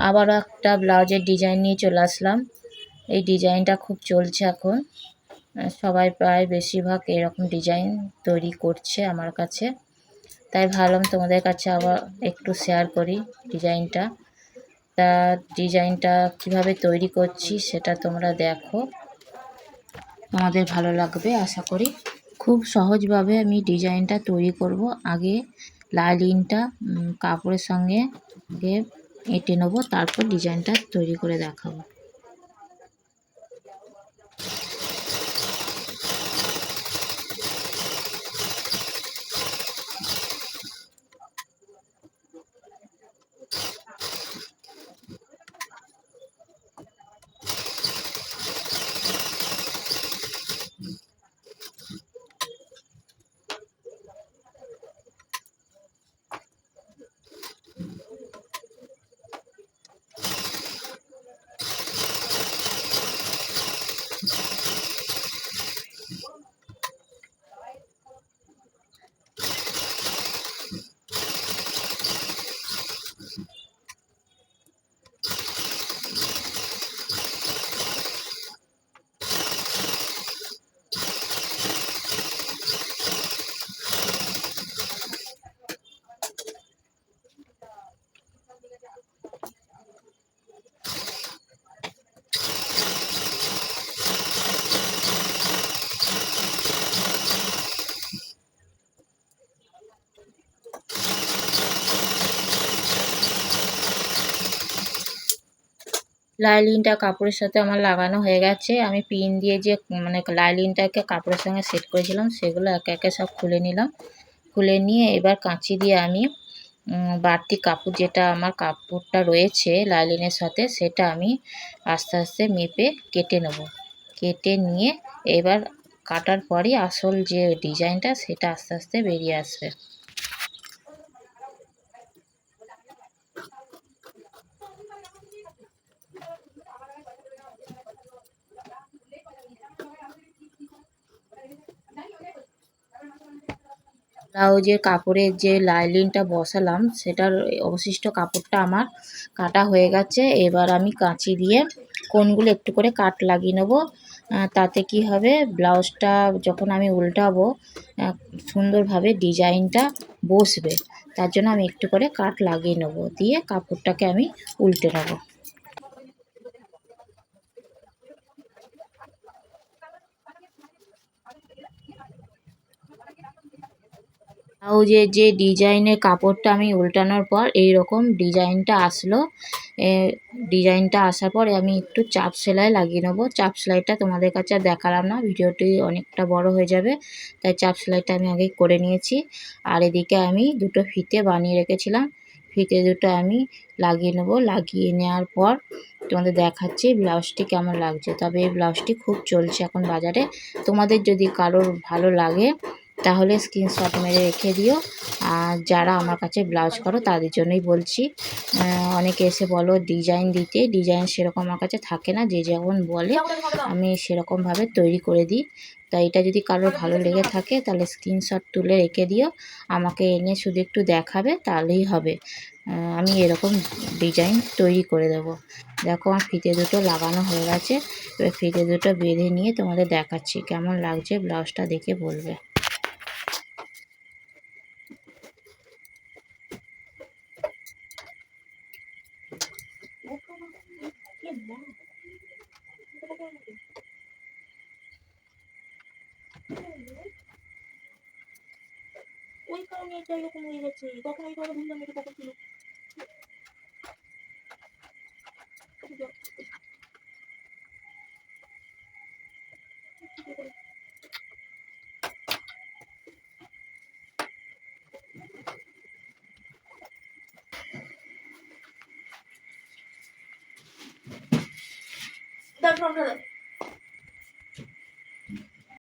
আবারও একটা ব্লাউজের ডিজাইন নিয়ে চলে আসলাম। এই ডিজাইনটা খুব চলছে এখন, সবাই প্রায় বেশিরভাগ এরকম ডিজাইন তৈরি করছে আমার কাছে, তাই ভাবলাম তোমাদের কাছে আবার একটু শেয়ার করি ডিজাইনটা। তা ডিজাইনটা কিভাবে তৈরি করছি সেটা তোমরা দেখো, তোমাদের ভালো লাগবে আশা করি। খুব সহজভাবে আমি ডিজাইনটা তৈরি করব। আগে লাইনিংটা কাপড়ের সঙ্গে আগে এঁটে নেবো, তারপর ডিজাইনটা তৈরি করে দেখাবো। লাইলিনটা কাপড়ের সাথে আমার লাগানো হয়ে গেছে। আমি পিন দিয়ে যে লাইলিনটাকে কাপড়ের সঙ্গে সেট করেছিলাম সেগুলো একে একে সব খুলে নিলাম। খুলে নিয়ে এবার কাঁচি দিয়ে আমি বাড়তি কাপড়, যেটা আমার কাপড়টা রয়েছে লাইলিনের সাথে, সেটা আমি আস্তে আস্তে মেপে কেটে নেব। কেটে নিয়ে এবার কাটার পরই আসল যে ডিজাইনটা সেটা আস্তে আস্তে বেরিয়ে আসবে। ব্লাউজের কাপড়ের যে লাইনিংটা বসালাম সেটার অবশিষ্ট কাপড়টা আমার কাটা হয়ে গেছে। এবার আমি কাঁচি দিয়ে কোণগুলো একটু করে কাট লাগিয়ে নেব। তাতে কি হবে, ব্লাউজটা যখন আমি উল্টাবো সুন্দরভাবে ডিজাইনটা বসবে। তার জন্য আমি একটু করে কাট লাগিয়ে নেব, দিয়ে কাপড়টাকে আমি উল্টে নেব। ব্লাউজের যে ডিজাইনের কাপড়টা আমি উল্টানোর পর এই রকম ডিজাইনটা আসলো। ডিজাইনটা আসার পরে আমি একটু চাপ সেলাই লাগিয়ে নেবো। চাপ সেলাইটা তোমাদের কাছে আর দেখালাম না, ভিডিওটি অনেকটা বড় হয়ে যাবে, তাই চাপ সেলাইটা আমি আগে করে নিয়েছি। আর এদিকে আমি দুটো ফিতে বানিয়ে রেখেছিলাম, ফিতে দুটো আমি লাগিয়ে নেব। লাগিয়ে নেওয়ার পর তোমাদের দেখাচ্ছি ব্লাউজটি কেমন লাগছে। তবে এই ব্লাউজটি খুব চলছে এখন বাজারে। তোমাদের যদি কারোর ভালো লাগে তাহলে স্ক্রিনশট মেরে রেখে দিও। আর যারা আমার কাছে ব্লাউজ করো তাদের জন্যই বলছি। অনেকে এসে বলো ডিজাইন দিতে, ডিজাইন সেরকম আমার কাছে থাকে না, যে যেমন বলে আমি সেরকমভাবে তৈরি করে দিই। তাই এটা যদি কারোর ভালো লেগে থাকে তাহলে স্ক্রিনশট তুলে রেখে দিও, আমাকে এনে শুধু একটু দেখাবে তাহলেই হবে। আমি এরকম ডিজাইন তৈরি করে দেবো। দেখো আমার ফিতে দুটো লাগানো হয়ে গেছে। এবার ফিতে দুটো বেঁধে নিয়ে তোমাদের দেখাচ্ছি কেমন লাগছে, ব্লাউজটা দেখে বলবে। ওই কারণে এটা এরকম হয়ে গেছে, তখন ওই কারণে ভুললাম এটা কখন ছিল। তার ফর্মটা